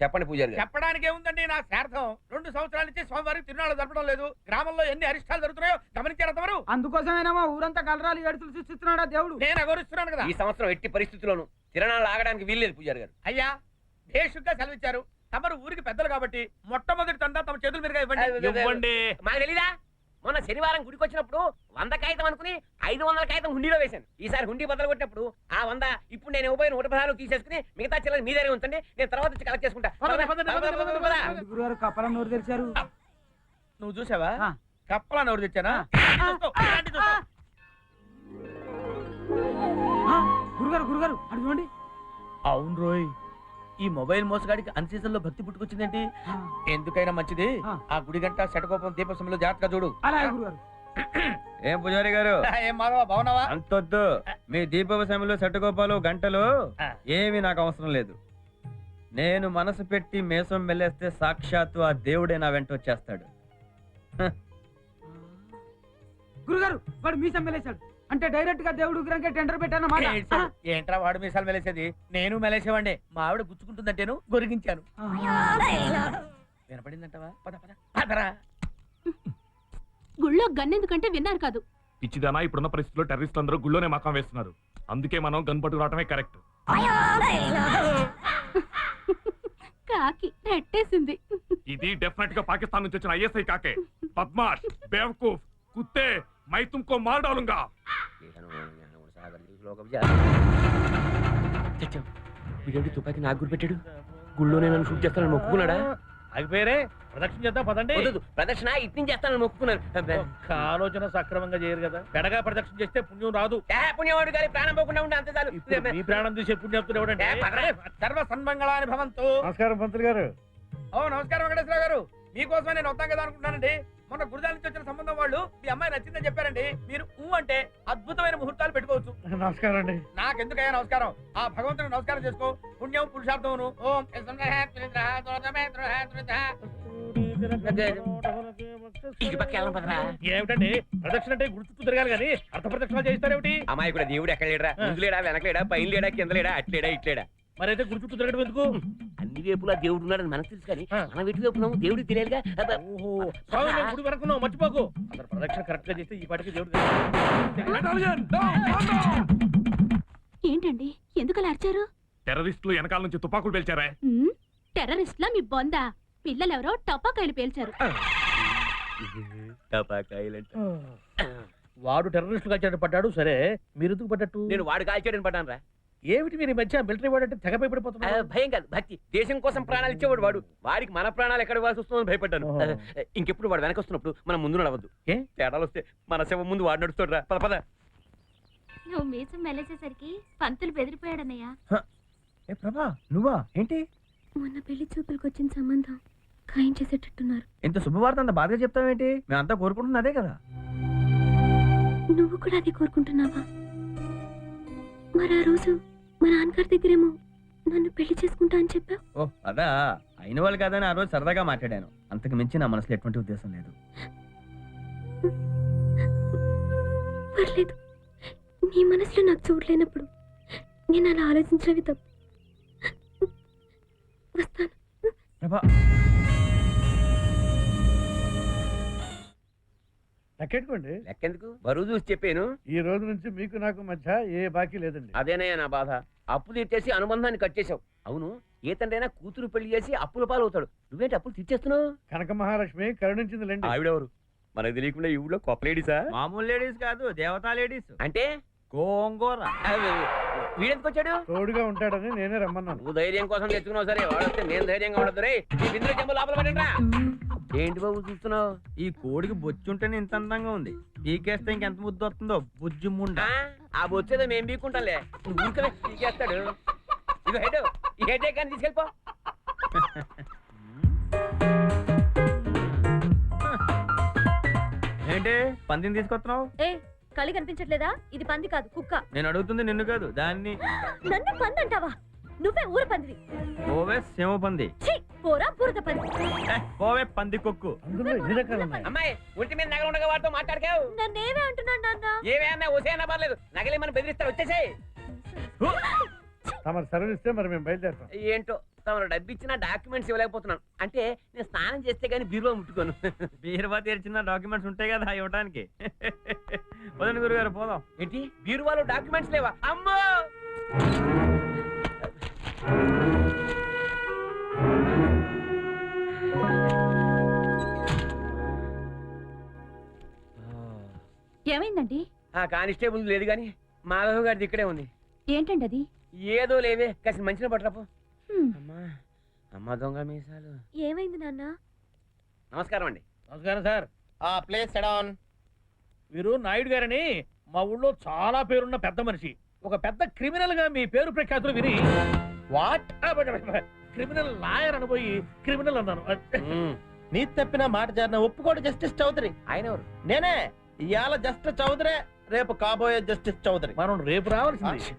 చెప్పండి పూజారి గారు. చెప్పడానికి ఏముందండి, నా శార్థం 2 సంవత్సరాల నుంచి స్వామివారికి తిరునాళ్ళు జరపడం లేదు. గ్రామంలో ఎన్ని అరిష్టాలు జరుగుతున్నాయో గమనించారు తమరు? అందుకోసమేనా మా ఊరంతా కలరాలు ఏడుతులు సృష్టిస్తున్నాడా దేవుడు? నేను అగౌరవిస్తున్నాను కదా. ఈ సంవత్సరం ఎట్టి పరిస్థితుల్లోనూ తిరణాలు ఆగడానికి వీల్లేదు పూజారి గారు. అయ్యా భేషుగ్గా సెలవిచ్చారు. తమరు ఊరికి పెద్దలు కాబట్టి మొట్టమొదటి తందా తమ చేతుల మీదుగా ఇవ్వండి. మాకు తెలీదా? మొన్న శనివారం గుడికి వచ్చినప్పుడు 100 కాగితం అనుకుని 500 కాగితం హుండీలో వేశాను. ఈసారి హుండీ బద్దలు కొట్టినప్పుడు ఆ 100 ఇప్పుడు నేను ఇవ్వబోయిన 116 తీసేసుకుని మిగతా చిల్లర మీ దగ్గర ఉంచండి, నేను తర్వాత వచ్చి కలెక్ట్ చేసుకుంటా. గురుగారు కప్పల నోరు తెరిచారు. నువ్వు చూసావా కప్పలా నోరు తెచ్చానా? గురుగారు గురుగారు అటు చూడండి. అవును రోయ్, ఈ మొబైల్ మోసగాడికి అన్సీజన్ లో భక్తి పుట్టుకొచ్చిందేంటి? ఎందుకైనా మంచిది ఆ గుడి గంట శటకోపం దీప సమయంలో జాగ్రత్తగా చూడు. అలాగే గురుగారు. ఏం పూజారి గారు ఏం మాధవ బాగున్నావా? అంతొద్దు. మీ దీపవ సమయంలో శటకోపాలు గంటలు ఏమి నాకు అవసరం లేదు. నేను మనసు పెట్టి మేసం వెళ్ళేస్తే సాక్షాత్తు ఆ దేవుడే నా వెంట వచ్చేస్తాడు. గురుగారు వాడు మీసం మెలేశాడు అంటే డైరెక్ట్ గా దేవుడు విగ్రహంకే టెండర్ పెట్టాను. ఏంట్రా వాడు మీసాలు మెలేసేది? నేను మెలేసేవాడిని. మా ఆవిడ గుచ్చుకుంటుందంటేను గొరిగించాను. వినపడిందంటవా? పద పద పదరా. గుళ్ళో గన్నెందుకంటే విన్నారు కాదు. పిచ్చిదానా, ఇప్పుడున్న పరిస్థితుల్లో టెర్రరిస్టులు అందరూ గుళ్ళోనే మకాం వేస్తున్నారు. అందుకే మనం గన్ పట్టుకు రావటమే కరెక్ట్. కాకి రెట్టేసింది. ఇది డెఫినెట్ గా పాకిస్తాన్ నుంచి వచ్చిన ఐఎస్ఐ కాకే. బద్మాష్, బేవకూఫ్, కుత్తే, మై తుమ్కో మార్ డాలూంగా. వీడేంటి తుపాకి నాకు గురి పెట్టాడు? గుళ్ళోనే నన్ను షూట్ చేస్తానని మొక్కుకున్నాడా? ఆగిపోయారే, ప్రదక్షిణ చేద్దాం పదండి. ప్రదక్షిణ ఇట్ని చేస్తానని మొక్కుకున్నాను. ఆలోచన సక్రమంగా చేయరు కదా. పెడగా ప్రదక్షిణ చేస్తే పుణ్యం రాదు. పుణ్యవాడు గారి ప్రాణం పోకుండా ఉంటే అంతే చాలు. మీ ప్రాణం తీసే పుణ్యం ఎవడండి? సర్వ సన్మంగళాని భవంతు. నమస్కారం పంతులు గారు. ఓ నమస్కారం వెంకటేశ్వర గారు. మీకోసమే నేను వద్దాం కదా అనుకుంటున్నానండి. మొన్న గురుజాల నుంచి వచ్చిన సంబంధం వాళ్ళు మీ అమ్మాయి నచ్చిందని చెప్పారండి. మీరు అంటే అద్భుతమైన ముహూర్తాలు పెట్టుకోవచ్చు. నమస్కారం అండి. నాకెందుకయ్యా నమస్కారం? ఆ భగవంతుని నమస్కారం చేసుకో. పుణ్యం పురుషార్థమును. ఓం ఏమిటండి ప్రదక్షిణ అంటే గుడి చుట్టూ తిరగాలి కానీ అర్థ ప్రదక్షిణ చేస్తారేమిటి? అమ్మాయి కూడా దేవుడు ఎక్కడ లేడా? ముందు లేడా, వెనక లేడా, పైన లేడా, కింద లేడా, అట్లేడా, ఇట్లేడా? మరైతే గుడి చుట్టూ తిరగడం ఎందుకు? అన్ని వైపులా దేవుడు ఉన్నాడని మనకు తెలుసు కానీ మనం ఎటు వైపు దేవుడికి తెలియదుగా. గుడి వరకు మర్చిపోకు. అసలు ప్రదక్షిణ కరెక్ట్ గా చేస్తే ఈ పాటికి దేవుడు. ఏంటండి ఎందుకలా అరిచారు? టెర్రరిస్టులు వెనకాల నుంచి తుపాకులు పేల్చారా? టెర్రరిస్ట్లా మీ బొందా? పిల్లలెవరో టపాకాయలు పేల్చారు. వాడు టెర్రరిస్టులు కాల్చాడు పడ్డాడు. సరే మీరు ఎందుకు పడ్డట్టు? నేను వాడు కాల్చాడని పడ్డాను రా. ఏమిటి మీరు ఈ మధ్య మిలిటరీ వాడు అంటే తెగ భయపడిపోతున్నారు? భయం కాదు, భక్తి. దేశం కోసం ప్రాణాలు ఇచ్చేవాడు వాడు. వాడికి మన ప్రాణాలు ఎక్కడ ఇవ్వాల్సి వస్తుందని భయపడ్డాను. ఇంకెప్పుడు వాడు వెనక వస్తున్నప్పుడు మనం ముందు నడవద్దు. ఏ తేడాలు వస్తే మన శవం ముందు వాడు నడుస్తాడు రా. పద పద. నువ్వు మీసం మెలేసేసరికి పంతులు బెదిరిపోయాడన్నయ్యా. ఏ ప్రభా, నువ్వా? ఏంటి మొన్న పెళ్లి చూపులకు వచ్చిన సంబంధం ఖాయం చేసేటట్టున్నారు. ఇంత శుభవార్త అంత బాధగా చెప్తావేంటి? మేమంతా కోరుకుంటున్నా అదే కదా. నువ్వు కూడా అది కోరుకుంటున్నావా? మరి ఆ రోజు మా నాన్నగారి దగ్గరేమో నన్ను పెళ్లి చేసుకుంటా అని చెప్పావు. ఓ అదా, అయిన వాళ్ళు కాదని ఆ రోజు సరదాగా మాట్లాడాను. అంతకు మించి నా మనసులో ఎటువంటి ఉద్దేశం లేదు. పర్లేదు, నీ మనసులో నాకు చూడలేనప్పుడు నేను అలా ఆలోచించినవి తప్పు. వస్తాను. ప్రభా, లెక్కెట్టుకోండి. లెక్కెందుకు? బరువు చూసి చెప్పాను. ఈ రోజు నుంచి మీకు నాకు మధ్య ఏ బాకీ లేదండి. అదేనయ్యా నా బాధ. అప్పు తీర్చేసి అనుబంధాన్ని కట్ చేసావు. అవును, ఏ తండ్రైనా కూతురు పెళ్లి చేసి అప్పుల పాలు అవుతాడు. నువ్వేంటి అప్పులు తీర్చేస్తున్నావు? కనక మహాలక్ష్మి కరుణించింది లేండి. ఆవిడెవరు? మనకు తెలియకుండా ఈ ఊళ్ళో కొత్త లేడీసా? మామూలు లేడీస్ కాదు, దేవతా లేడీస్. అంటే గోంగూర. వీడెందుకు వచ్చాడు? తోడుగా ఉంటాడని నేనే రమ్మన్నాను. నువ్వు ధైర్యం కోసం తెచ్చుకున్నావు. సరే, వాడు వస్తే నేను ధైర్యంగా ఉండదు. రే ఈ బిందులో చెంబు లోపల పడండి. ఏంటి బాబు చూస్తున్నావు? ఈ కోడికి బొచ్చుంటేనే ఇంత అందంగా ఉంది. పీకేస్తే ఇంకెంత ముద్దు వస్తుందో బుజ్జి ముండ. ఆ బొచ్చేదో మేము పీక్కుంటాంలే. నువ్వు ఊరికే పీకేస్తాడు. ఇగో హెడ్, ఈ హెడ్ కానీ తీసుకెళ్ళిపో. ఏంటి పందిని తీసుకొస్తున్నావు? కళి కనిపించట్లేదా? ఇది పంది కాదు, కుక్క. నేను అడుగుతుంది నిన్ను కాదు, దాన్ని. నన్ను పంది అంటావా? నువ్వే ఊర పందివి. ఓవే సింహ పంది. పోరా బురద పంది. ఓవే పంది కొక్కు. అమ్మాయి ఒంటి మీద నగలు ఉండగా వాడితో మాట్లాడకావు. నన్నేవే అంటున్నాడు నాన్న. ఏవే అన్నా ఓసే అన్నా పర్లేదు. నగలి మనం బెదిరిస్తారు. వచ్చేసేయ్. తమరు సరళిస్తే మరి మేము బయలుదేరుతాం. ఏంటో తమరు డబ్బు ఇచ్చిన డాక్యుమెంట్స్ ఇవ్వలేకపోతున్నాను. అంటే నేను స్నానం చేస్తే గానీ బీరువా ముట్టుకోను. బీరువా తెరిచిన డాక్యుమెంట్స్ ఉంటాయి కదా ఇవ్వడానికి. పదండి గురుగారు పోదాం. ఏంటి బీరువాలో డాక్యుమెంట్స్ లేవా? అమ్మో! ఏమైందండి? ఆ కానిస్టేబుల్ లేదు గాని మాధవ్ గారిది ఇక్కడే ఉంది. ఏంటండి అది? ఏదో లేవే కాసి మంచిన పట్టరాపు. హ్మ్. అమ్మా అమ్మ దొంగ మీసాలు. ఏమైంది నాన్న? నమస్కారం అండి. నమస్కారం సార్. Place sedan. వీరు నాయుడు గారని మా ఊళ్ళో చాలా పేరున్న పెద్ద మనిషి. ఒక పెద్ద క్రిమినల్ గా మీ పేరు ప్రఖ్యాతులు విని వాట్? క్రిమినల్ లాయర్ అనబోయి క్రిమినల్ అన్నాను. నీ తప్పిన మాట జరిన ఒప్పుకోడు జస్టిస్ చౌదరి. ఆయన ఎవరు? నేనే ఇవాళ జస్టిస్ చౌదరి, రేపు కాబోయే జస్టిస్ చౌదరి. మనం రేపు రావాల్సింది.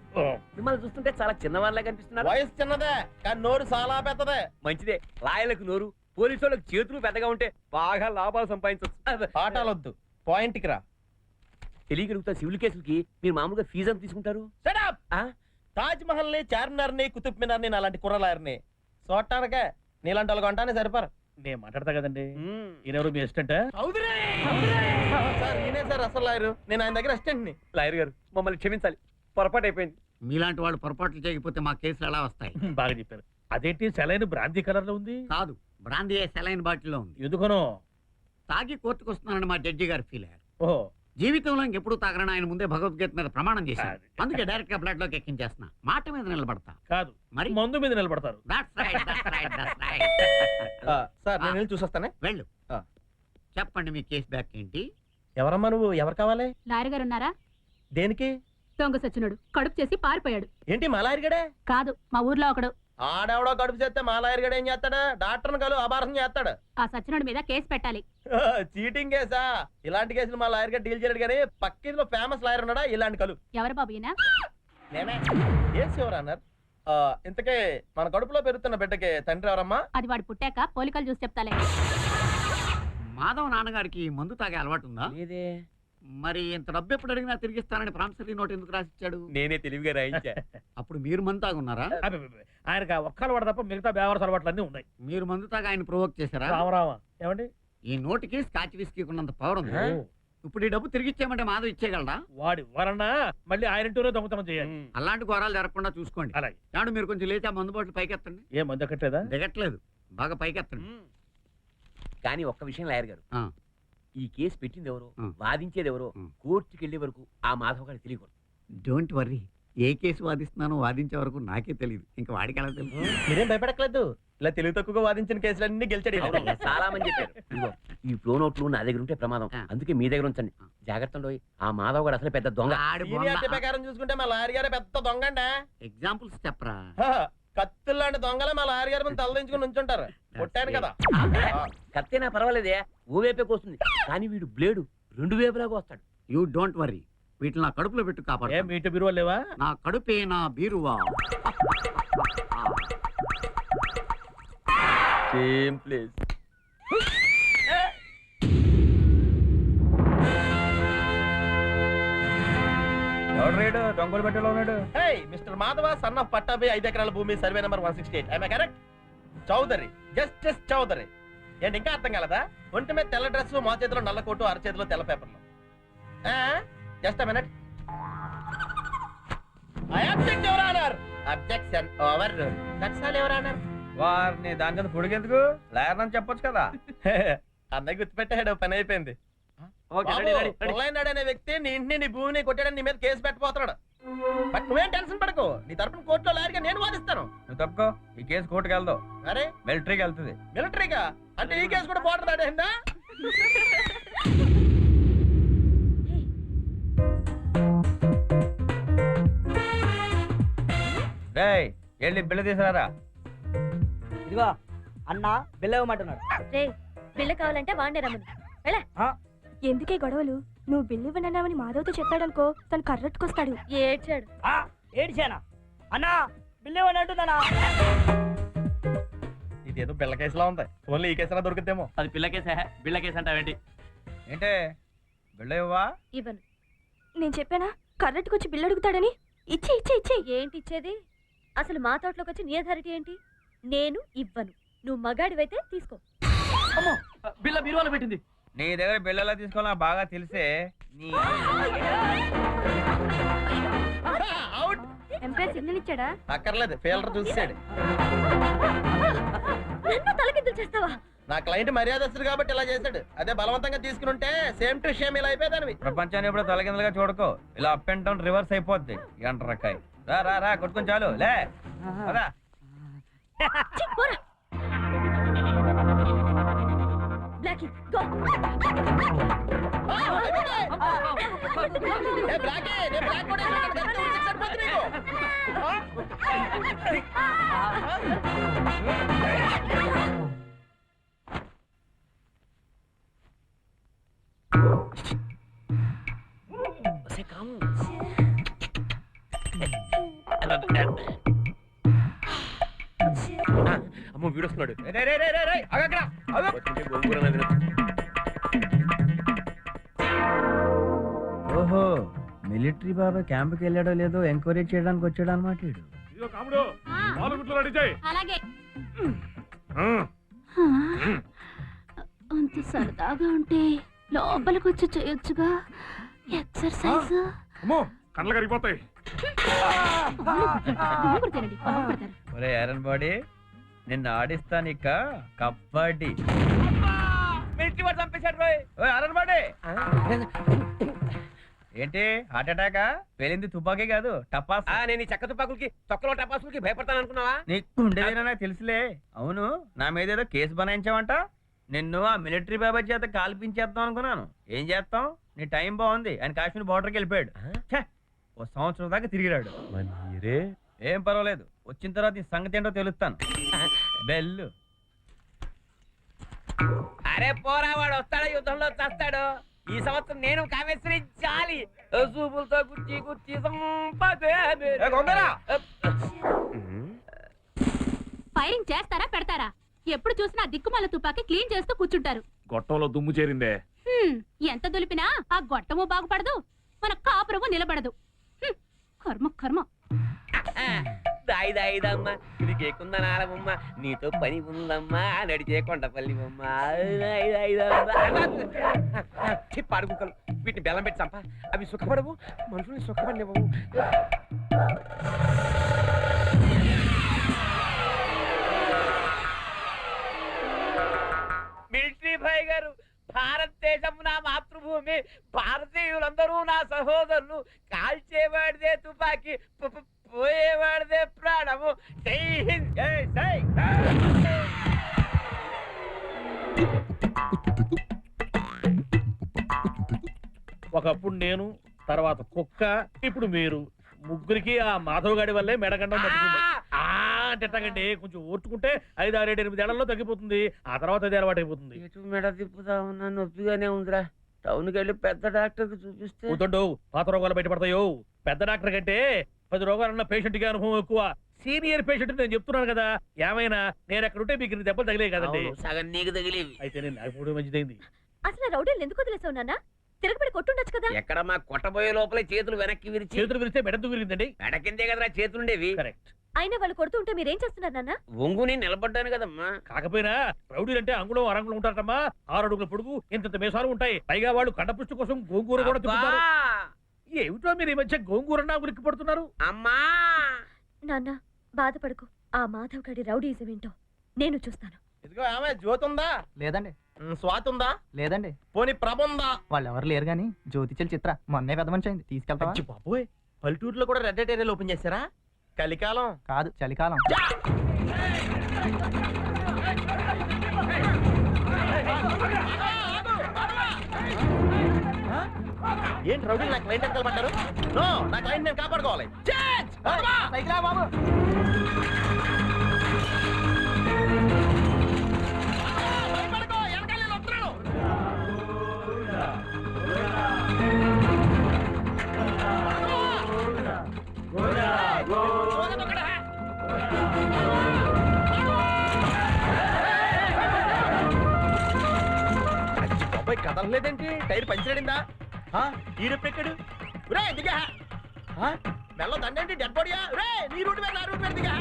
మిమ్మల్ని చూస్తుంటే చాలా చిన్నవాళ్ళగా కనిపిస్తున్నారు. వయసు చిన్నదే కానీ నోరు చాలా పెద్దదే. మంచిదే. లాయర్లకు నోరు, పోలీసు వాళ్ళకి చేతులు పెద్దగా ఉంటే బాగా లాభాలు సంపాదించవచ్చు. పాఠాలొద్దు, పాయింట్ కి రా. తెలియగలుగుతా సివిల్ కేసులకి మీరు మామూలుగా ఫీజు ఎంత తీసుకుంటారు? Shut up! ఆ? తాజ్ మహల్ ని, చార్మినార్ ని, కుతుబ్ మినార్ ని అలాంటి కుర్రలాయర్ని చూడటానికే నీలాంటి వాళ్ళకి అంటానే సరిపారు. నేను మాట్లాడతా కదండి. మ్మ్. ఈయనెవరు మీ అసిస్టెంట్? సార్ ఈయనే సార్ అసలు లాయరు. నేను ఆయన దగ్గర అసిస్టెంట్ ని. లాయర్ గారు మమ్మల్ని క్షమించాలి, పొరపాటు అయిపోయింది. మీలాంటి వాళ్ళు పొరపాట్లు చేయకపోతే మా కేసులు ఎలా వస్తాయి? బాగా చెప్పారు. అదేంటి సెలైన్ బ్రాంతి కలర్ లో ఉంది? కాదు, బ్రాందీ సెలైన్ బాటిల్లో ఉంది. ఎందుకనో తాగి కోర్టుకు వస్తున్నానని మా జడ్జి గారు ఫీల్ అయ్యారు. ఓహో, జీవితంలో ఇంకెప్పుడు తాగరని ఆయన ముందే భగవద్గీత మీద ప్రమాణం చేశారు. అది. అందుకే డైరెక్ట్ గా బ్లడ్ లోకి ఎక్కించేస్తున్నా. మాట మీద నిలబడతా. కాదు మరి మందు మీద నిలబడతారు. That's right, that's right, that's right. Sir నేను వెళ్ళి చూసొస్తానే. వెళ్ళు. ఆ. చెప్పండి మీ కేసు బ్యాక్ ఏంటి? ఎవరమ్మా నువ్వు? ఎవరు కావాలి? లాయర్ గారు ఉన్నారా? దేనికి? దొంగ సచ్చినోడు కడుపు చేసి పారిపోయాడు. ఏంటి మా లాయర్ గడే? కాదు, మా ఊర్లో ఒకడు. ఆడెవడో కడుపు చేస్తే మా లాయర్ గడే ఏం చేస్తాడు? డాక్టర్ని కలు అబార్సం చేస్తాడు. ఆ సచ్చినోడి మీద కేసు పెట్టాలి. చీటింగ్ కేసా? ఇలాంటి కేసులు మా లాయర్ గారు డీల్ చేయడు కానీ పక్కిలో ఫేమస్ లాయర్ ఉన్నాడా ఇలాంటి కలు? ఎవరు బాబు ఈయన? నేనే. ఏం శివరా అన్నారు? ఇంతకే మన కడుపులో పెరుగుతున్న బిడ్డకి తండ్రి ఎవరమ్మా? అది వాడు పుట్టాక పోలికలు చూసి చెప్తాలే. మాధవ్ నాన్నగారికి మందు తాగే అలవాటు ఉందా? లేదే. మరి ఇంత డబ్బు ఎప్పుడు అడిగినా తిరిగిస్తానని ప్రామిసరీ నోట్ ఎందుకు రాసిచ్చాడు? నేనే తెలివిగా రాయించా. అప్పుడు మీరు మందు తాగున్నారా? అబ్బబ్బబ్బ. ఆయనకు ఆ ఒక్కలు వాడు తప్ప మిగతా బేవరస అలవాట్లు అన్నీ ఉన్నాయి. మీరు మందు తాగా ఆయన ప్రొవోక్ చేశారా? రామరామ ఏమండి? ఈ నోటికి స్కాచ్ విస్కీ ఉన్నంత పవర్ ఉంది. ఓ, ఇప్పుడు ఈ డబ్బు తిరిగి ఇచ్చేయమంటే మాధవ్ ఇచ్చేయగలడా? వాడి వరన్నా మళ్ళీ ఆయన ఇంటూనే దొంగతనం చేయాలి. అలాంటి ఘోరాలు జరగకుండా చూసుకోండి. అలాగే. అలాగే. మీరు కొంచెం లేచి ఆ మందు బాటిల్ పైకెత్తండి. ఏ మందు ఎక్కట్లేదా? దిగట్లేదు, బాగా పైకెత్తండి. కానీ ఒక్క విషయం లాయర్ గారు, ఆ. ఈ కేసు పెట్టింది ఎవరో, ఆ. వాదించేది ఎవరో, ఆ. కోర్టుకి వెళ్లే వరకు ఆ మాధవ్ గారికి తెలియకూడదు. డోంట్ వర్రీ, ఏ కేసు వాదిస్తున్నానో వాదించే వరకు నాకే తెలియదు. ఇంకా వాడికి ఎలా తెలుసు? మీరేం భయపడట్లేదు. ఇలా తెలివి తక్కువగా వాదించిన కేసులన్నీ గెలిచాడు ఈయన. అవును, చాలా మంది చెప్పారు. ఇదిగో, ఈ ప్రో నోట్లు నా దగ్గర ఉంటే ప్రమాదం, ఆ. అందుకే మీ దగ్గర ఉంచండి. జాగ్రత్త ఉండోయ్. ఆ మాధవ్ గారు అసలు పెద్ద దొంగ. సీనియారిటీ ప్రకారం చూసుకుంటే మా లాయర్ గారే పెద్ద దొంగండి. ఎగ్జాంపుల్స్ చెప్పరా? కత్తులు లాంటి దొంగలే మా లాయర్ గారి మీద తలదించుకుని ఉంచుంటారు. కొట్టాను కదా. కత్తేనా పర్వాలేదే, ఓ వైపే కోస్తుంది. కానీ వీడు బ్లేడు రెండు వైపులాగా వస్తాడు. యూ డోంట్ వర్రీ, వీటిని నా కడుపులో పెట్టు ఏం కాపాడు. మీ ఇంటి బీరువా లేవా? నా కడుపే నా బీరువా. Same place. ఎవడు రేడు దొంగలు పెట్టలో ఉన్నాడు? Hey mister Madhava son of Pattabhi 5 ఎకరాల భూమి survey number 168. I correct? Chowdary, justice Chowdary. ఏంటి ఇంకా అర్థం కలదా? ఒంటి మీద తెల్ల డ్రెస్, మా చేతిలో నల్ల కోటు, అరచేతిలో తెల్ల పేపర్లు. Just minute. I object your honour. Objection over. That's all your honour. వారిని దాని కింద పొడిగెందుకు? లాయర్ అని చెప్పొచ్చు కదా. అన్నయ్య గుర్తుపెట్టాడు, పని అయిపోయింది. Okay, ready, ready, ready. పొల్లైనాడు అనే వ్యక్తి నీ ఇంటిని, నీ భూమిని కొట్టాడని నీ మీద కేసు పెట్టబోతున్నాడు. బట్ నువ్వేం టెన్షన్ పడకు, నీ తరపున కోర్టులో లాయర్గా నేను వాదిస్తాను. నువ్వు తప్పుకో, ఈ కేసు కోర్టుకు వెళ్దావు. అరే మిలిటరీకి వెళ్తుంది. మిలిటరీగా? అంటే ఈ కేసు కూడా బోర్డర్ దాటేసిందా? రేయ్ వెళ్ళి బిల్లు తీసుకురారా. ఇదిగో అన్న బిల్లవమంటున్నాడు. రే, బిల్ల కావాలంటే వాడినే రమ్మను. వెళ్ళ. ఎందుకే గొడవలు? నువ్వు బిల్లు ఇవ్వనన్నామని మాధవ్తో చెప్పాడనుకో, తను కర్రట్టుకొస్తాడు. ఏడ్చాడు. ఏడిచానా? అన్నా బిల్లవనంటుందనా? ఇదేదో బిళ్ళ కేసులా ఉంది. ఓన్లీ ఈ కేసులా దొరుకుతేమో. అది పిల్ల కేసే, బిళ్ళ కేసు అంటావేంటి? ఏంటే బిల్లు ఇవ్వవా? ఇవ్వను. నేను చెప్పానా కర్రట్టుకొచ్చి బిల్లు అడుగుతాడని? ఇచ్చి ఇచ్చి ఇచ్చి. ఏంటి ఇచ్చేది? అసలు మా తోటలోకి వచ్చి నీ అథారిటీ ఏంటి? నేను ఇవ్వను. నువ్వు మగాడివైతే తీసుకో. బిల్ల బీరువాలో పెట్టింది. నీ దగ్గర బిల్లలా తీసుకోవాలని నాకు బాగా తెలిసే. నీ అవుట్. ఎంపైర్ సిగ్నల్ ఇచ్చాడా? అక్కర్లేదు, ఫీల్డర్ చూసాడు. నన్ను తలకిందులు చేస్తావా? నా క్లయింట్ మర్యాదస్తుడు కాబట్టి ఇలా చేశాడు. అదే బలవంతంగా తీసుకుని ఉంటే సేమ్ టు సేమ్ ఇలా అయిపోయేదానివి. ప్రపంచాన్ని ఎప్పుడో తలకిందలుగా చూడకో. ఇలా అప్ అండ్ డౌన్ రివర్స్ అయిపోద్ది. ఎంటరకాయ రా రా రా కొట్టుకొని చాలు లే పదా. Blackie go. అమ్మో వీడొస్తున్నాడు. ఓహో మిలిటరీ బాబా క్యాంప్కి వెళ్ళాడో లేదో ఎంక్వైరీ చేయడానికి వచ్చాడు అనమాట. ఇదిగో కాముడు, పాలగుడ్లు రెడీ చేయి. అలాగే. ఆ. అంత సరదాగా ఉంటే లోపలికి వచ్చి చేయొచ్చుగా ఎక్సర్సైజ్. అమ్మో కళ్ళ కరిగిపోతాయి. ఒరే ఐరన్ బాడీ, నిన్ను ఆడిస్తాను ఇక కబడ్డీ. మిలిటరీ వాడు చంపేశాడు రోయ్. ఓయ్ ఐరన్ బాడీ, ఏంటి హార్ట్ అటాకా? పేలింది తుపాకీ కాదు టపాస్. నేను ఈ చెక్క తుపాకులకి తొక్కలో టపాసులకి భయపడతాను అనుకున్నావా? నీకు ఉండేదేనా నాకు తెలుసులే. అవును, నా మీద ఏదో కేసు బనాయించావంట. నిన్ను ఆ మిలిటరీ బాబా చేత కాల్పించేద్దాం అనుకున్నాను. ఏం చేస్తాం, నీ టైం బాగుంది. ఆయన కాశ్మీర్ బార్డర్కి వెళ్ళిపోయాడు. ఛే, ఓ సంవత్సరం దాకా తిరిగిరాడు. ఏం పర్వాలేదు, వచ్చిన తర్వాత నీ సంగతి ఏంటో తెలుస్తాను. బెల్లు. అరే పోరా, వాడు వస్తాడు, యుద్ధంలో చస్తాడు. ఈ సంవత్సరం నేను కామేశ్వరి జాలి చూపులతో గుచ్చి గుచ్చి ఫైరింగ్ చేస్తారా పెడతారా? ఎప్పుడు చూసినా దిక్కుమాల తుపాకీ క్లీన్ చేస్తూ కూర్చుంటారు. గొట్టంలో దుమ్ము చేరిందే. ఎంత దులిపినా ఆ గొట్టము బాగుపడదు, మన కాపురము నిలబడదు. కర్మ కర్మ. దాయిదాయిదమ్మా, ఇది కేకుందనాలమ్మ, నీతో పని ఉందమ్మా, నడిచే కొండపల్లి బొమ్మ. పాడుకుక్కలు వీటిని బెల్లం పెట్టి చంప. అవి సుఖపడవు, మనుషుల్ని సుఖపడినవు. మిలిటరీ భాయ్ గారు, భారతదేశం నా మాతృభూమి, భారతీయులందరూ నా సహోదరులు. కాల్చేవాడిదే తుపాకీ, పోయేవాడిదే ప్రాణము. జై హింద్. ఒకప్పుడు నేను, తర్వాత కుక్క, ఇప్పుడు మీరు. ముగ్గురికి ఆ మాధవ్ గాడి వల్లే మెడగండం పట్టుకుంది. అంటేటండి కొంచెం ఓర్చుకుంటే 5, 6, 7, 8 ఏళ్లలో తగ్గిపోతుంది. ఆ తర్వాత అది అలవాటు అయిపోతుంది. మెడ తిప్పుతా ఉన్నా, నొప్పిగానే ఉందిరా. టౌన్కి వెళ్ళి పెద్ద డాక్టర్ కి చూపిస్తే. కూతుండు, పాత రోగాలు బయటపడతాయో. పెద్ద డాక్టర్ కంటే 10 రోగాలున్న పేషెంట్ కి అనుభవం ఎక్కువ. సీనియర్ పేషెంట్ నేను చెప్తున్నాను కదా. ఏమైనా నేను ఎక్కడుంటే మీకు ఇన్ని దెబ్బలు తగిలే కదండి. సగం నీకు తగిలేవి. అయితే నేను నాకు మంచిదైంది. అసలు రౌడీలు ఎందుకు వదిలేసావు నాన్న? తిరగబడి కొట్టుండొచ్చు కదా. ఎక్కడ మా కొట్టబోయే లోపలే చేతులు వెనక్కి విరిచి. చేతులు విరిస్తే మెడకు విరిగిందండి. మెడ కిందే కదరా చేతులుండేవి. కరెక్ట్. అయినా వాళ్ళు కొడుతుంటే మీరేం చేస్తున్నారు నాన్న? ఒంగుని నిలబడ్డాను కదమ్మా. కాకపోయినా రౌడీలు అంటే అంగుళం అరంగుళం ఉంటారమ్మా. 6 అడుగుల పొడుగు, ఇంత మేసాలు ఉంటాయి. పైగా వాళ్ళు కండపుష్టి కోసం గోంగూర కూడా తిప్పుతారు. ఏమిటో మీరు ఈ మధ్య గోంగూర ఉరికి పడుతున్నారు. అమ్మా నాన్న బాధపడకు. ఆ మాధవ్ గడి రౌడీజం ఏంటో నేను చూస్తాను. ఇదిగో ఆమె జ్యోతి ఉందా? లేదండి. స్వాతి ఉందా? లేదండి. పోనీ ప్రభ ఉందా? వాళ్ళు ఎవరు లేరు గాని జ్యోతిచల్ చిత్ర మొన్నే పెద్ద మనిషి అయింది. తీసుకెళ్తావా? బాబోయ్, పల్లెటూరులో కూడా రెడ్ ఏరియా ఓపెన్ చేశారా? కలికాలం కాదు, చలికాలం. ఏంటి రౌడీలు నా క్లయింట్ ఎక్కడ పడ్డారు? నో, నా క్లయింట్ నేను కాపాడుకోవాలి. బాబాయ్ కదలలేదేంటి? టైర్ పంచలేడిందా? ఈడెప్పెక్కడు రే దిగా. మెల్ల దండేంటి? డెడ్ బాడీయా? రే నీ రూట్ మీద నా రూట్ మీద దిగా.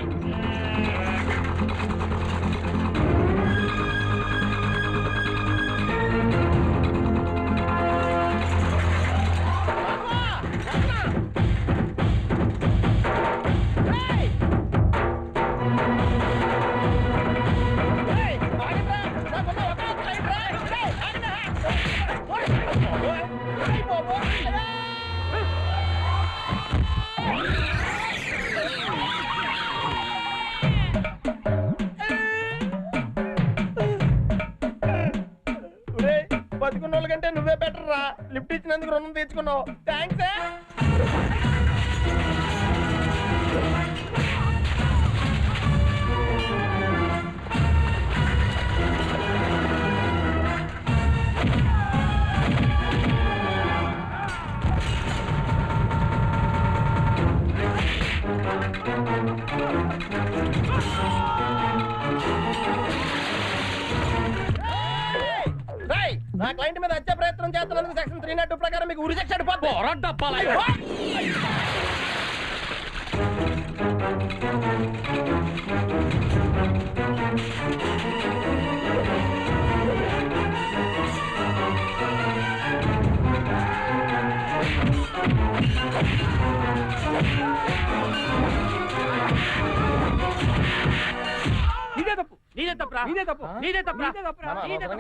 చదువుకున్న వాళ్ళకంటే నువ్వే బెటర్ రా. లిఫ్ట్ ఇచ్చినందుకు రుణం తీర్చుకున్నావు. థ్యాంక్స్. నా క్లయింట్ మీద హత్య ప్రయత్నం చేస్తున్నందుకు సెక్షన్ 302 ప్రకారం మీకు ఉరి శిక్ష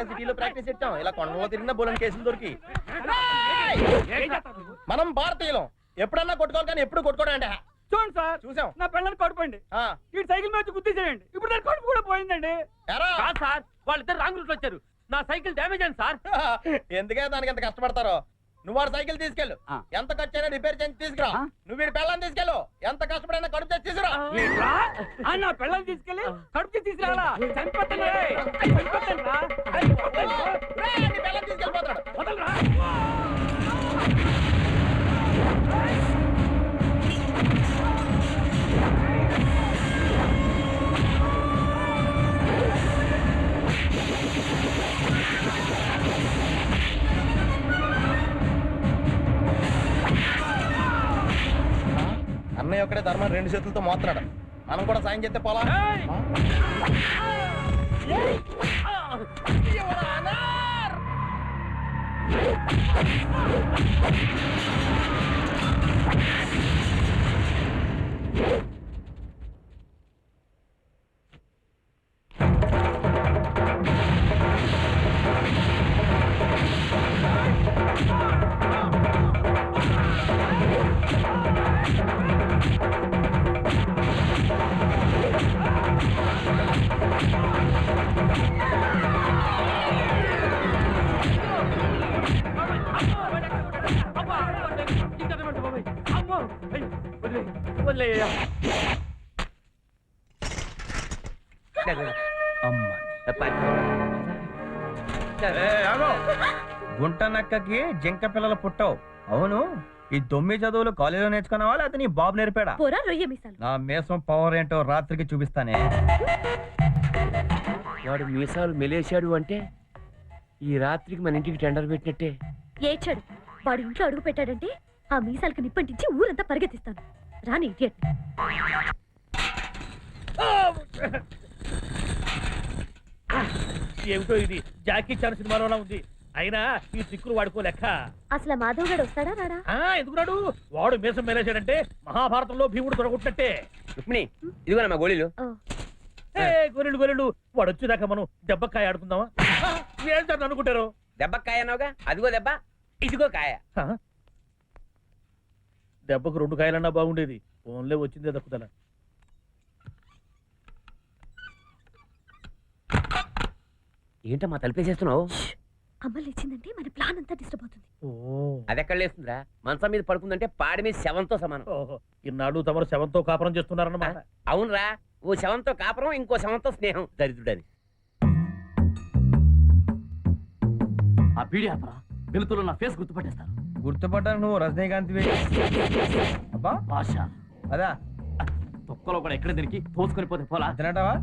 సిటీలో ప్రాక్టీస్ ఇచ్చాం. ఇలా కొండలో తిరిగిన బోలని కేసులు దొరికి. మనం భారతీయులం. ఎప్పుడన్నా కొట్టుకోవాలి కానీ ఎప్పుడు కొట్టుకోవడం అంటే చూడండి సార్, చూసాం. నా పిల్లలు కడుపుండి ఈ సైకిల్ మీద గుర్తించేయండి. ఇప్పుడు నా కడుపు కూడా పోయిందండి. సార్ వాళ్ళిద్దరు రాంగ్ రూట్ వచ్చారు. నా సైకిల్ డ్యామేజ్ అయింది సార్. ఎందుకే దానికి ఎంత కష్టపడతారో. నువ్వు వాడు సైకిల్ తీసుకెళ్ళు, ఎంత ఖర్చు అయినా రిపేర్ చేసి తీసుకురా. నువ్వు వీడి పిల్లల్ని తీసుకెళ్ళు, ఎంత కష్టపడైనా కడుపు చేసి తీసుకురా. నా పిల్లల్ని తీసుకెళ్ళి కడుపు తీసుకురావాలా? తీసుకెళ్ళిపోతాడు. అన్నయ్య ఒక్కడే ధర్మం 2 చేతులతో మోస్తున్నాడు. మనం కూడా సాయం చేస్తే పోలా. గుంట నక్కకి జింక పిల్లలు పుట్టవు. అవును, ఈ 9 చదువులు కాలేజీలో నేర్చుకున్నావా లేకపోతే నీ బాబు నేర్పాడా? నా మీసం పవర్ ఏంటో రాత్రికి చూపిస్తానే. వాడు మీసాలు మెలేశాడు అంటే ఈ రాత్రికి మన ఇంటికి టెండర్ పెట్టినట్టే. ఏడ్చాడు. వాడు ఇంట్లో అడుగు పెట్టాడంటే ఆ మీసాలకు నిప్పంటించి ఊరంతా పరిగెత్తిస్తాను. రాని ఇడియట్. ఏమిటో ఇది జాకీ చాన్ సినిమాలోలా ఉంది. అయినా ఈ ట్రిక్కులు వాడుకోలేక. అసలు మాధవ్ గడు వస్తాడా రాడా? ఎందుకు రాడు? వాడు మీసం మేలేశాడంటే మహాభారతంలో భీముడు దొరకొట్టినట్టే. రుక్మిణి, ఇదిగో మా గోళీలు. గొర్రెలు గొర్రెలు వాడు వచ్చేదాకా మనం దెబ్బకాయ ఆడుకుందామా? ఏం సార్ అనుకుంటారు? దెబ్బకాయ అన్నావుగా, అదిగో దెబ్బ, ఇదిగో కాయ. దెబ్బకు 2 కాయలన్నా బాగుండేది. ఫోన్లే వచ్చిందే దక్కుదల. ఏంటమ్మా తలిపేసేస్తున్నావు? అమ్మ లేచిందంటే మన ప్లాన్ అంతా డిస్టర్బ్ అవుతుంది. అది ఎక్కడ లేస్తుందిరా? మంచం మీద పడుకుందంటే పాడి మీద శవంతో సమానం. ఇన్నాళ్ళు తమరు శవంతో కాపురం చేస్తున్నారన్నమాట. అవునరా, ఓ శవంతో కాపురం, ఇంకో శవంతో స్నేహం. దరిద్రుడని. ఆ పీడియాపరా వెలుతులో నా ఫేస్ గుర్తుపట్టేస్తాను. గుర్తుపట్టాను, నువ్వు రజనీకాంత్. అబ్బా భాష అదా తొక్కలో కూడా ఎక్కడ దీనికి తోసుకొని పోతే పోలా తినటావా?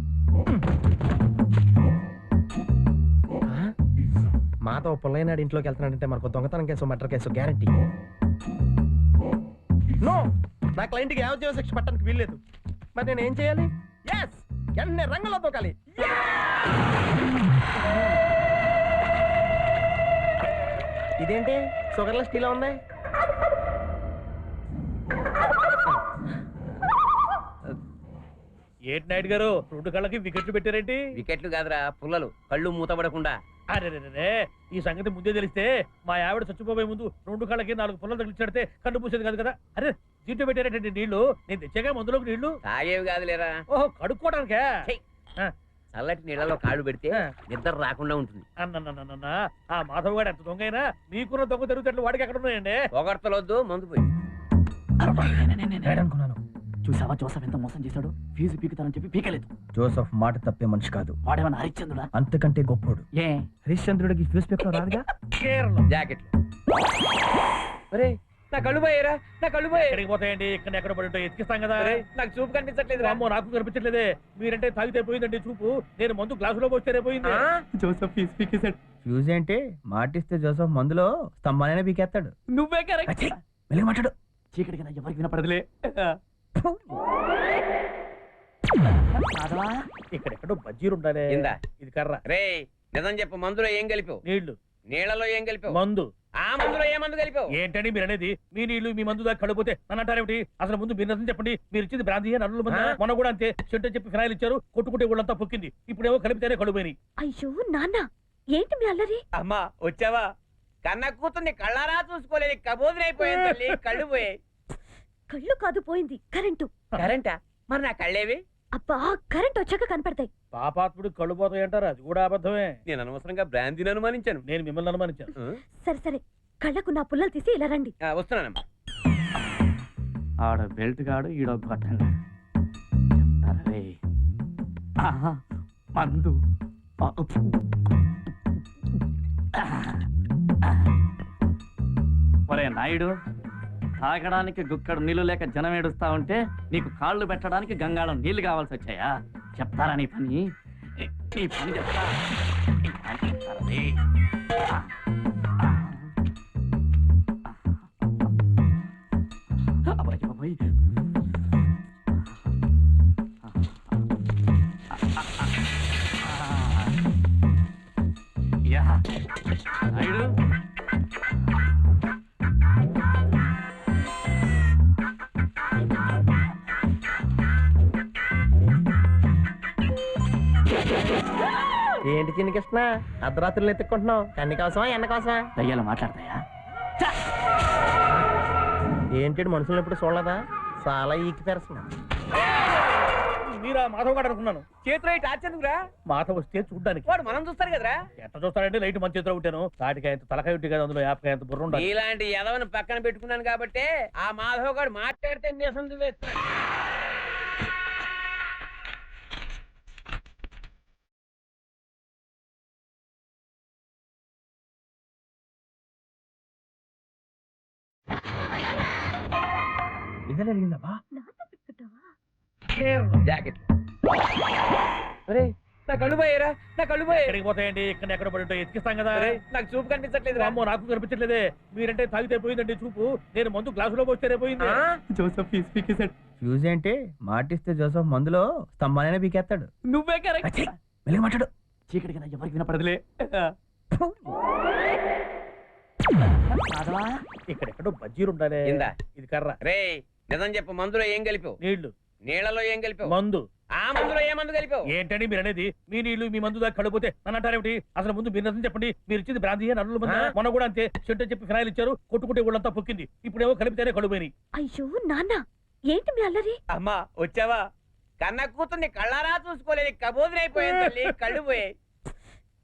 మాతో పుల్లైనాడు ఇంట్లోకి వెళ్తున్నాడంటే మనకు దొంగతనం case, murder case guarantee. No, నా క్లయింట్కి యావజ్జీవ శిక్ష పట్టడానికి వీల్లేదు. మరి నేను ఏం చేయాలి? ఎస్, ఎన్నే రంగులో తోకాలి. ఇదేంటి షుగర్లెస్ టీలో ఉంది? ఏంటి నాయుడు గారు 2 కళ్ళకి వికెట్లు పెట్టారేంటి? వికెట్లు కాదురా, పుల్లలు. కళ్ళు మూతపడకుండా. అరే, ఈ సంగతి ముందే తెలిస్తే మా ఆవిడ చచ్చిపోయే ముందు 2 కళ్ళకి 4 పుల్లలు తగిలించాడితే కన్ను పూసేది కాదు కదా. అరే, దీంట్లో పెట్టారేంటి నీళ్లు? నేను తెచ్చాగా మందులోకి నీళ్లు. తాగేవి కాదులేరా. ఓహో, కడుక్కోవడానికే. చల్లటి నీళ్ళలో కాళ్ళు పెడితే నిద్ర రాకుండా ఉంటుంది. అన్న ఆ మాధవ్ గారు ఎంత దొంగ అయినా మీకున్న దొంగ తిరుగుతాట్లు వాడికి ఎక్కడ ఉన్నాయండి? పొగడతలొద్దు, ముందు పోయి. అనుకున్నాను. చూసావా జోసఫ్ ఎంత మోసం చేశాడు? ఫీజు పీకుతానని చెప్పి పీకలేదు. జోసఫ్ మాట తప్పే మనిషి కాదు, వాడేమన్నా హరిశ్చంద్రుడా? అంతకంటే గొప్పోడు. ఏ హరిశ్చంద్రుడికి ఫ్యూస్ పెక్కడం రాదుగా. కేరళ జాకెట్ నా కళ్ళు పోయారా, నా కళ్ళు పోయాయి. ఎక్కడికి పోతాయండి? ఇక్కడ ఎక్కడ పడి ఉంటాయి? ఎత్తిస్తాం కదా. నాకు చూపు కనిపించట్లేదు. అమ్మో, నాకు కనిపించట్లేదే. మీరంటే తాగితే పోయిందండి చూపు. నేను మందు గ్లాసులో పోస్తే పోయింది. Joseph fee పీకేశాడు. ఫ్యూజ్ ఏంటి? మాటిస్తే జోసఫ్ మందులో స్తంభాలైనా పీకేస్తాడు. నువ్వే కరెక్ట్. వెళ్ళి మాట్లాడు. చీకటి కదా ఎవరికి వినపడదులే. ఇక్కడెక్కడో బజ్జీలు ఉండాలి. ఇందా. ఇది కర్ర. రే నిజం చెప్పు, మందులో ఏం కలిపావు? నీళ్లు. నీళ్ళలో ఏం కలిపావు? మందు. ఆ మందులో ఏ మందు కలిపావు? ఏంటండి మీరు అనేది? మీ నీళ్లు మీ మందు దాకా కడిపోతే అని అంటారేమిటి? అసలు ముందు మీరు నిజం చెప్పండి. మీరు ఇచ్చింది బ్రాంతి నల్లు మంది. మొన్న కూడా అంతే. చెట్టు చెప్పి ఫినాయిల్ ఇచ్చారు, కొట్టుకుంటే ఊళ్ళంతా పొక్కింది. ఇప్పుడేమో కలిపితేనే కడుపోయినాయి. అయ్యో నాన్న, ఏంటి మీ అల్లరి? అమ్మా వచ్చావా? కన్న కూతుర్ని కళ్ళారా చూసుకోలేదు, కబోదినైపోయింది తల్లి. కళ్ళు పోయాయి. కళ్ళు కాదు పోయింది, కరెంటు. కరెంటా? మరి నా కళ్ళేవి? అబ్బా, కరెంట్ వచ్చాక కనపడతాయి. పాపాత్ముడు కళ్ళు పోతాయి అంటారు, అది కూడా అబద్ధమే. నేను అనవసరంగా బ్రాంతిని అనుమానించాను. నేను మిమ్మల్ని అనుమానించాను. సరే సరే, కళ్ళకు నా పుల్లలు తీసి ఇలా రండి. వస్తున్నానమ్మా. ఆడ బెల్ట్ గాడు, ఈడో గొట్టంగా చెప్తారే. మందు ఒరే నాయుడు, తాగడానికి గుక్కడు నీళ్లు లేక జనం ఏడుస్తా ఉంటే నీకు కాళ్ళు పెట్టడానికి గంగాళం నీళ్లు కావాల్సి వచ్చాయా? చెప్తారా నీ పని? నీ పని చెప్తా. నాయుడు ఏంటి చిన్న కృష్ణ, అర్ధరాత్రులు ఎత్తుక్కుంటున్నావు? కన్ని కోసమా ఎన్న కోసమా? దయ్యాలు మాట్లాడతాయా? ఏంటి మనుషులు ఎప్పుడు చూడలేదా? చాలా ఈకి పెరసన. మీరా మాధవ్ గారు అనుకున్నాను. చేతిలో టార్చ్ ఎందుకురా? మాధవ్ వస్తే చూడ్డానికి. వాడు మనం చూస్తారు కదరా. ఎట్లా చూస్తాడంటే లైట్ మంచి చేతిలో ఉంటాను. తాటికాయ తలకాయ ఉంటే కదా, అందులో యాపకాయ బుర్ర ఉండాలి. ఇలాంటి ఎదవని పక్కన పెట్టుకున్నాను కాబట్టి ఆ మాధవ్ గారు మాట్లాడితే నిజం వేస్తాడు. జాకెట్ నా కళ్ళు పోయారా, నా కళ్ళు పోయాయి. ఎక్కడికి పోతాయండి? ఇక్కడ ఎక్కడ పడి ఉంటాయి? ఎత్తిస్తాం కదా. నాకు చూపు కనిపించట్లేదు. అమ్మో, నాకు కనిపించట్లేదే. మీరంటే తాగితే పోయిందండి చూపు. నేను మందు గ్లాసులో పోస్తే పోయింది. Joseph fee పీకేశాడు. ఫ్యూజ్ ఏంటి? మాటిస్తే జోసఫ్ మందులో స్తంభాలైనా పీకేస్తాడు. నువ్వే కరెక్ట్. వెళ్ళి మాట్లాడు. చీకటి కదా ఎవరికి వినపడదులే. ఇక్కడెక్కడో బజ్జీలు ఉండాలి. ఇందా. ఇది కర్ర. రే నిజం చెప్పు, మందులో ఏం కలిపావు? నీళ్లు. నీళ్ళలో ఏం కలిపావు? మందు. ఆ మందులో ఏ మందు కలిపావు? ఏంటండి మీరు అనేది? మీ నీళ్లు మీ మందు దాకా కడిపోతే అని అంటారేమిటి? అసలు ముందు మీరు నిజం చెప్పండి. మీరు ఇచ్చింది బ్రాంతి నల్లు మంది. మొన్న కూడా అంతే. చెట్టు చెప్పి ఫినాయిల్ ఇచ్చారు, కొట్టుకుంటే ఊళ్ళంతా పొక్కింది. ఇప్పుడేమో కలిపితేనే కడుపోయినాయి. అయ్యో నాన్న, ఏంటి మీ అల్లరి? అమ్మా వచ్చావా? కన్న కూతుర్ని కళ్ళారా చూసుకోలేదు, కబోదినైపోయింది తల్లి. కళ్ళు పోయాయి.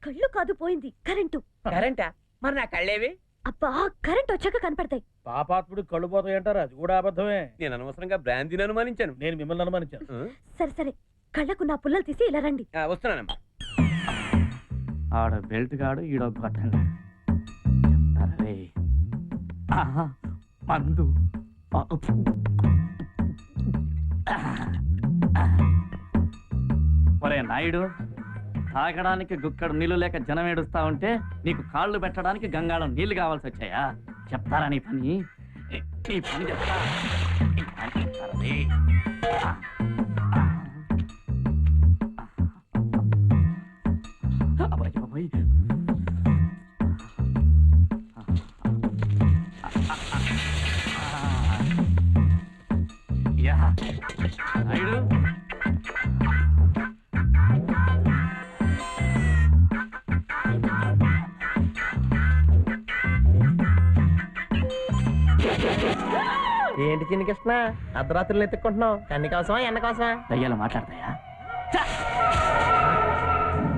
కళ్ళు కాదు పోయింది, కరెంటు. కరెంటా? మరి నా కళ్ళేవి? అబ్బా, కరెంట్ వచ్చాక కనపడతాయి. పాపాత్ముడు కళ్ళు పోతాయి అంటారు, అది కూడా అబద్ధమే. నేను అనవసరంగా బ్రాంతిని అనుమానించాను. నేను మిమ్మల్ని అనుమానించాను. సరే సరే, కళ్ళకు నా పుల్లలు తీసి ఇలా రండి. వస్తున్నానమ్మా. ఆడ బెల్ట్ గాడు, ఈడో గొట్టంగా చెప్తారే. మందు ఒరే నాయుడు, తాగడానికి గుక్కడు నీళ్లు లేక జనం ఏడుస్తా ఉంటే నీకు కాళ్ళు పెట్టడానికి గంగాళం నీళ్లు కావాల్సి వచ్చాయా? చెప్తారా నీ పని? నీ పని చెప్తా. నాయుడు ఏంటి చిన్న కృష్ణ, అర్ధరాత్రులు ఎత్తుక్కుంటున్నావు? కన్ని కోసమా ఎన్న కోసమా? దయ్యాలు మాట్లాడతాయా?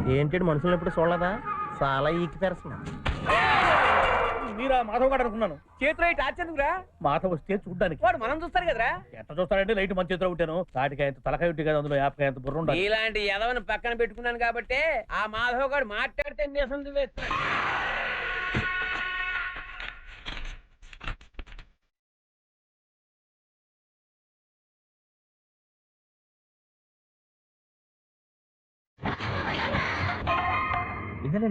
ఏంటి మనుషులు ఎప్పుడు చూడలేదా చాలా ఈకి పెరుస్తున్నాం. మీరా మాధవ్ గారు అనుకున్నాను. చేతిలో ఈ టార్చ్ ఎందుకురా? మాధవ్ వస్తే చూడ్డానికి. వాడు మనం చూస్తారు కదరా. ఎట్లా చూస్తాడంటే లైట్ మంచి చేతిలో ఉంటాను. తాటికాయ తలకాయ ఉంటే కదా, అందులో యాపకాయ బుర్ర ఉండాలి. ఇలాంటి ఎదవని పక్కన పెట్టుకున్నాను కాబట్టి ఆ మాధవ్ గారు మాట్లాడితే నిజం వేస్తాడు. ఇదేనా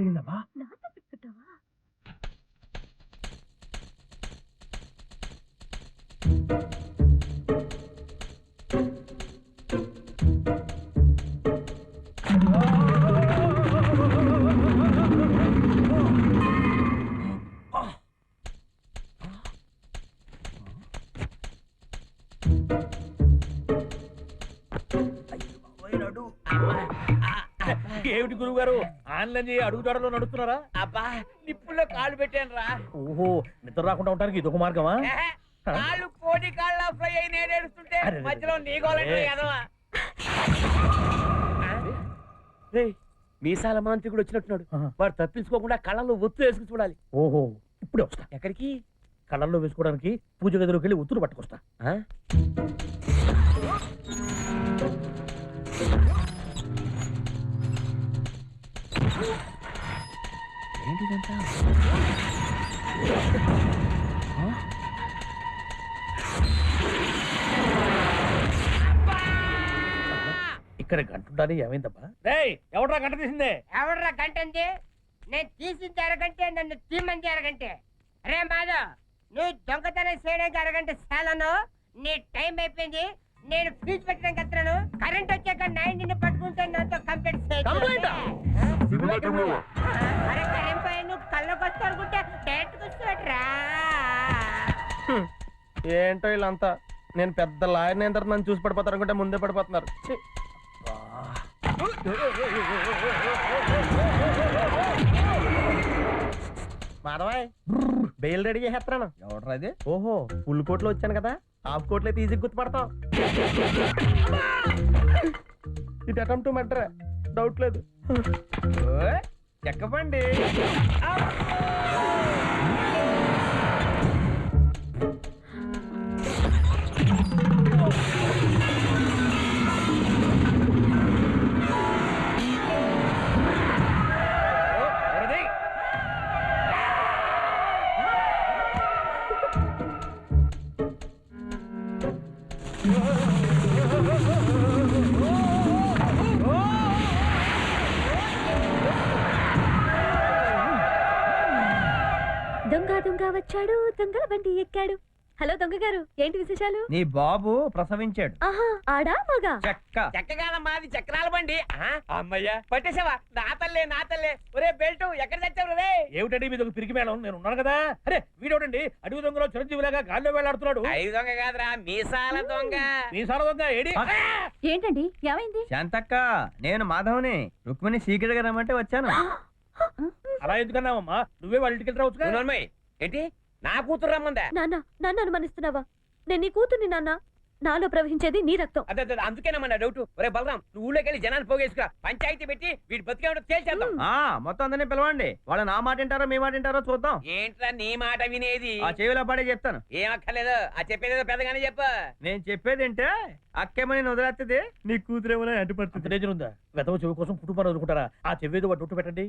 ఏమిటి గురువు గారు ఆన్లైన్ అడుగుతాడలో నడుస్తున్నారా? అబ్బా నిప్పుల్లో కాళ్ళు పెట్టాను రా. ఓహో, నిద్ర రాకుండా ఉండడానికి ఇదొక మార్గమా? కాళ్ళు కోడి కాళ్ళ ఫ్రై అయి నేడేస్తుంటే మధ్యలో నీ గోలంటే ఎదవా. మీసాల మాంత్రికుడు వచ్చినట్టున్నాడు. వాడు తప్పించుకోకుండా కళ్ళల్లో ఒత్తు వేసుకుని చూడాలి. ఓహో, ఇప్పుడే వస్తా. ఎక్కడికి? కళ్ళల్లో వేసుకోవడానికి పూజ గదిలోకి వెళ్ళి ఒత్తులు పట్టుకొస్తా. ఏంటిదంతా? ఇక్కడ గంట ఉండాలి. ఏమైందబ్బా? ఎవడ్రా గంట తీసిందే? ఎవడ్రా గంటంది? నేను తీసింది అరగంటే, నన్ను తీమంది అరగంటే. రే మాధవ్, నువ్వు దొంగతనం చేయడానికి అరగంట చాలను. నీ టైం అయిపోయింది. నేను ఫీజు పెట్టడానికి వస్తున్నాను. కరెంట్ వచ్చాక నైన్ నిన్ను పట్టుకుంటే నాతో కంప్లీట్ నువ్వు కళ్ళకి వస్తా అనుకుంటే డైరెక్ట్ వస్తాడురా. ఏంటో వీళ్ళంతా నేను పెద్ద లాయర్ నేను నన్ను చూసి పడిపోతారు అనుకుంటే ముందే పడిపోతున్నారు. మాధవాయ్ బెయిల్ రెడీ చేసేస్తున్నాను. ఎవడరా ఇది? ఓహో, ఫుల్ కోట్లో వచ్చాను కదా, హాఫ్ కోట్లో అయితే ఈజీ గుర్తుపడతాం. ఇది అటెంప్ట్ టు మర్డర్, డౌట్ లేదు. చెక్కబండి. దొంగ దొంగ వచ్చాడు, దొంగల బండి ఎక్కాడు. హలో దొంగ గారు, ఏంటి విశేషాలు? నీ బాబు ప్రసవించాడు. ఆహా, ఆడా మగా? చెక్కగాలమ్మా, అది చక్రాల బండి. అమ్మయ్యా, పట్టేసావా? నా తల్లే. ఒరే బెల్ట్ ఎక్కడ తెచ్చావు రే? ఏమిటండి మీదొక పిరికి మేడం, నేను ఉన్నాను కదా. అరే వీడోడండి అడుగు దొంగలో చిరంజీవిలాగా గాల్లో వేలాడుతున్నాడు. ఐదు దొంగ కాదురా, మీసాల దొంగ. మీసాల దొంగ ఏడి? ఏంటండి, ఏమైంది? శాంతక్క, నేను మాధవ్ని. రుక్మిణి సీక్రెట్ గా రమ్మంటే వచ్చాను. అలా ఎందుకన్నావమ్మా? నువ్వే వాళ్ళ ఇంటికి రావచ్చు. ఏంటి నా కూతురు రమ్మందా? నాన్న, నన్ను అనుమానిస్తున్నావా? నేను నీ కూతుర్ని నాన్న. నాలో ప్రవహించేది నీ రక్తం. అదే అందుకేనమ్మా డౌట్. ఒరే బలరాం, నువ్వు ఊళ్ళోకి వెళ్ళి జనాన్ని పోగేసుకురా. పంచాయతీ పెట్టి వీడి బతికే తేల్చేద్దాం. మొత్తం అందరినీ పిలవండి. వాళ్ళు నా మాట వింటారో మీ మాట వింటారో చూద్దాం. ఏంట్రా నీ మాట వినేది? ఆ చెవిలో పడే చెప్తాను. ఏం అక్కర్లేదు, ఆ చెప్పేది పెద్దగానే చెప్పు. నేను చెప్పేది ఏంటే, అక్కేమని వదిలేస్తుంది, నీ కూతురేమో అడ్డుపడుతుంది. ఉందా? వెతవ చెవి కోసం కుటుంబాన్ని వదులుకుంటారా? ఆ చెవేదో వాడు పెట్టండి.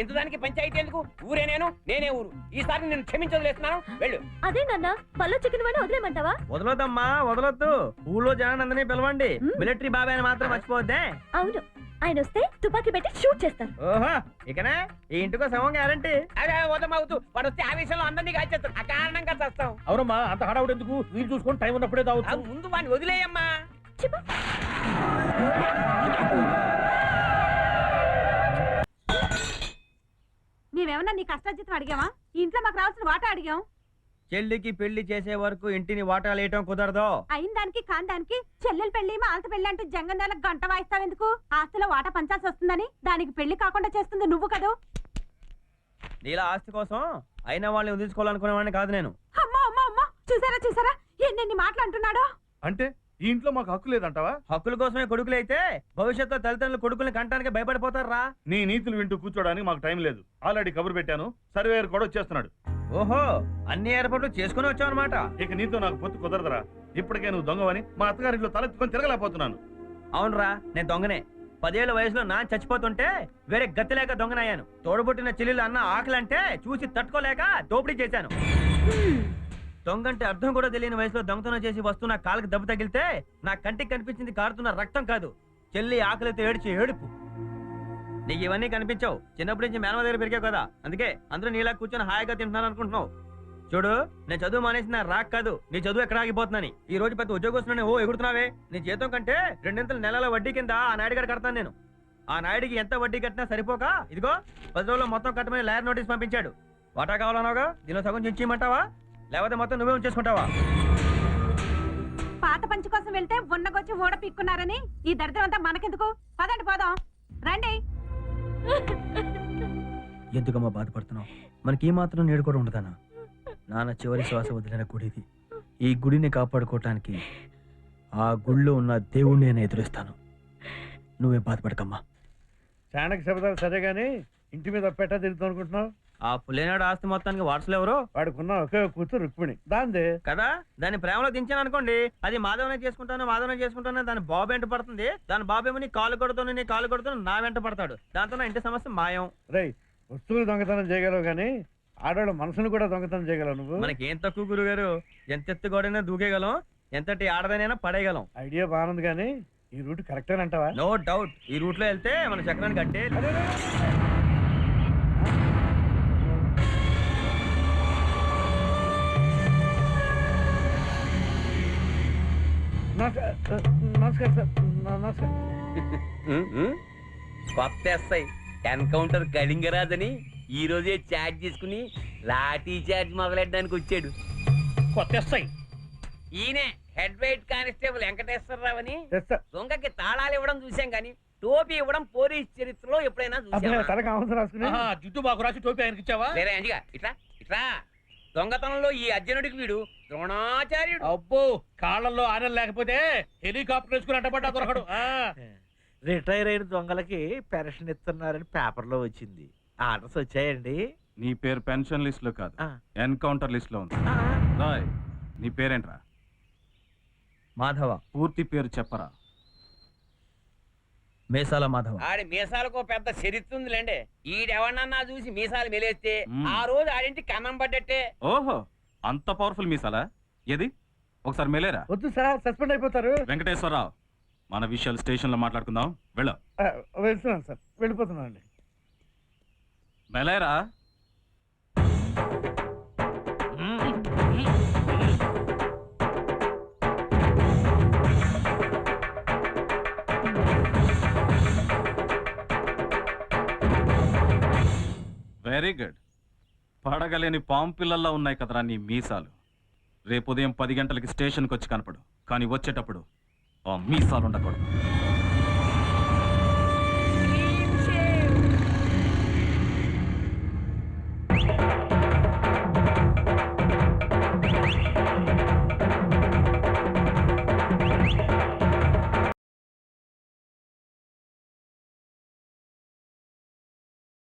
ఎంత దానికి పంచాయతీ ఎందుకు? ఊరే నేనే ఊరు. ఈసారి నేను క్షమించలేస్తున్నాను. వెళ్ళు. అదే నాన్న, పళ్ళు చికెన్ వాడిని వదిలేమంటావా? వదలొద్దమ్మా, వదలొద్దు. ఊళ్ళో జనానందరినీ పిలవండి. మిలిటరీ బాబాయ్ మాత్రం మర్చిపోద్దే. అవును, ఆయన వస్తే తుపాకీ పెట్టి షూట్ చేస్తారు. ఓహో, ఇకనే ఈ ఇంటికో శవం గ్యారంటీ. అదే వదమవుతూ వాడు వస్తే ఆవేశంలో అందరినీ కాల్చేస్తాడు. ఆ కారణంగా చేస్తాం. అవునమ్మా, అంత హడావుడు ఎందుకు? వీలు చూసుకొని టైం ఉన్నప్పుడే తావచ్చు. ముందు వాడిని వదిలేయమ్మా. మేమేమన్నా నీ కష్టార్జితం అడిగామా? ఈ ఇంట్లో మాకు రావాల్సిన వాటా అడిగాం. చెల్లికి పెళ్లి చేసే వరకు ఇంటిని వాటాలు వేయటం కుదరదు. అయిన దానికి కాని దానికి చెల్లెలు పెళ్లి మాలత పెళ్లి అంటూ జంగందాలకు గంట వాయిస్తావెందుకు? ఆస్తిలో వాటా పంచాల్సి వస్తుందని. దానికి పెళ్లి కాకుండా చేస్తుంది నువ్వు కదూ. నీలా ఆస్తి కోసం అయిన వాళ్ళని వదిలించుకోవాలనుకునే వాడిని కాదు నేను. అమ్మా అమ్మా అమ్మా, చూసారా ఎన్నెన్ని మాటలు అంటున్నాడో. అంటే ఈ ఇంట్లో మాకు హక్కు లేదంటావా? హక్కుల కోసమే కొడుకులు అయితే భవిష్యత్తులో తల్లిదండ్రులు కొడుకుల్ని కంటానికి భయపడిపోతారా? నీ నీతులు వింటూ కూర్చోడానికి మాకు టైం లేదు. ఆల్రెడీ కబురు పెట్టాను, సర్వేయర్ కూడా వచ్చేస్తున్నాడు. ఓహో, అన్ని ఏర్పాట్లు చేసుకుని వచ్చావు అనమాట. ఇక నీతో నాకు పొత్తు కుదరదురా. ఇప్పటికే నువ్వు దొంగవని మా అత్తగారింట్లో తలెత్తుకొని తిరగలేకపోతున్నాను. అవునరా, నేను దొంగనే. 10 ఏళ్ల వయసులో నాన్న చచ్చిపోతుంటే వేరే గతి లేక దొంగనయ్యాను. తోడబుట్టిన చెల్లెలు అన్న ఆకలంటే చూసి తట్టుకోలేక దోపిడీ చేశాను. దొంగంటే అర్థం కూడా తెలియని వయసులో దొంగతనం చేసి వస్తున్న కాళ్ళకి దెబ్బ తగిలితే నా కంటికి కనిపించింది కారుతున్న రక్తం కాదు, చెల్లి ఆకలితో ఏడ్చి ఏడుపు. నీకు ఇవన్నీ కనిపించావు, చిన్నప్పటి నుంచి మేనమ దగ్గర పెరిగావు కదా, అందుకే అందరూ నీలా కూర్చొని హాయిగా తింటున్నాను అనుకుంటున్నావు. చూడు, నేను చదువు మానేసిన రాక్ కాదు, నీ చదువు ఎక్కడ ఆగిపోతున్నాని. ఈ రోజు పెద్ద ఉద్యోగస్తున్నా ఓ ఎగురుతున్నావే. నీ జీతం కంటే 2 నెలల వడ్డీ కింద ఆ నాయుడు గారు కడతాను నేను. ఆ నాయుడికి ఎంత వడ్డీ కట్టినా సరిపోక ఇదిగో 10 రోజుల్లో మొత్తం కట్టమని లాయర్ నోటీస్ పంపించాడు. వాటా కావాలన్నావుగా, దీనిలో సగం చించేయమంటావా లేకపోతే మొత్తం నువ్వే ఉంచేసుకుంటావా? పాత పంచి కోసం వెళ్తే ఉన్నగొచ్చి ఓడ పిక్కున్నారని ఈ దరిద్రం అంతా మనకెందుకు? పదండి పోదాం, రండి. ఎందుకమ్మా బాధపడుతున్నావు? మనకి ఈ మాత్రం నేడు కూడా ఉండదానా? నాన్న చివరి శ్వాస వదిలిన గుడిది. ఈ గుడిని కాపాడుకోవటానికి ఆ గుడిలో ఉన్న దేవుణ్ణి నేను ఎదురిస్తాను. నువ్వే బాధపడకమ్మా. చాణక్య శబ్దాలు సరే గానీ ఇంటి మీద పెట్ట తిరుగుతావు అనుకుంటున్నావు? ఆ పుల్లేనాడు ఆస్తి మొత్తానికి వారసులు ఎవరు? వాడుకున్న ఒకే కూతురు రుక్మిణి, దాందే కదా. దాన్ని ప్రేమలో దించాను అనుకోండి, అది మాధవనే చేసుకుంటాను దాని బాబు వెంట పడుతుంది. దాని బాబేమో నీ కాలు కొడుతాను నా వెంట పడతాడు. దాంతో నా ఇంటి సమస్య మాయం. రై, వస్తువులు దొంగతనం చేయగలవు గానీ ఆడవాళ్ళ మనసును కూడా దొంగతనం చేయగలవు నువ్వు. మనకేం తక్కువ గురుగారు, ఎంత ఎత్తుగోడైనా దూకేయగలం, ఎంతటి ఆడదనైనా పడేయగలం. ఐడియా బాగుంది కానీ ఈ రూట్ కరెక్టే అంటావా? నో డౌట్, ఈ రూట్ లో వెళ్తే మన చక్రాన్ని కట్టే. నమస్కారం సార్, నమస్కారం. కొత్త ఎస్ఐ ఎన్కౌంటర్ కళింగరాజ్ అని ఈ రోజే చార్జ్ చేసుకుని లాఠీ చార్జ్ మొదలెట్టడానికి వచ్చాడు. కొత్త ఎస్ఐ ఈయనే హెడ్ వైట్ కానిస్టేబుల్ వెంకటేశ్వరరావు అని. దొంగకి తాళాలు ఇవ్వడం చూసాం కానీ టోపీ ఇవ్వడం పోలీస్ చరిత్రలో ఎప్పుడైనా చూసాం. జుట్టు బాగు రాసి టోపీ ఆయనకి ఇచ్చావా? వేరే అంజిగా ఇట్లా ఇట్లా దొంగతనంలో ఈ అర్జునుడికి వీడు ద్రోణాచార్యుడు. అబ్బో, కాళ్ళల్లో ఆనలు లేకపోతే హెలికాప్టర్ వేసుకుని అడ్డపడ్డా దొరకడు. రిటైర్ అయిన దొంగలకి పెన్షన్ ఇస్తున్నారని పేపర్లో వచ్చింది. ఆర్డర్స్ వచ్చాయండి. నీ పేరు పెన్షన్ లిస్ట్ లో కాదు, ఎన్కౌంటర్ లిస్ట్ లో ఉంది. రాయ్, నీ పేరేంట్రా? మాధవ. పూర్తి పేరు చెప్పరా? మేసాల మాధవ. ఆడి మీసాలకు పెద్ద చరిత్ర ఉందిలేండి. ఈడెవడన్నా చూసి మీసాలు మెలేస్తే ఆ రోజు ఆడింటి కన్నం పడ్డట్టే. ఓహో, అంత పవర్ఫుల్ మీసాలా? ఏది ఒకసారి మెలేరా? వద్దు సార్, సస్పెండ్ అయిపోతారు. వెంకటేశ్వరరావు, మన విషయాలు స్టేషన్ లో మాట్లాడుకుందాం. వెళ్తున్నాను సార్, వెళ్ళిపోతున్నాను అండి. మెలేరా? Very good. పడగలేని పాము పిల్లల్లో ఉన్నాయి కదరా నీ మీసాలు. రేపు ఉదయం 10 గంటలకి స్టేషన్కి వచ్చి కనపడు, కానీ వచ్చేటప్పుడు ఆ మీసాలు ఉండకూడదు.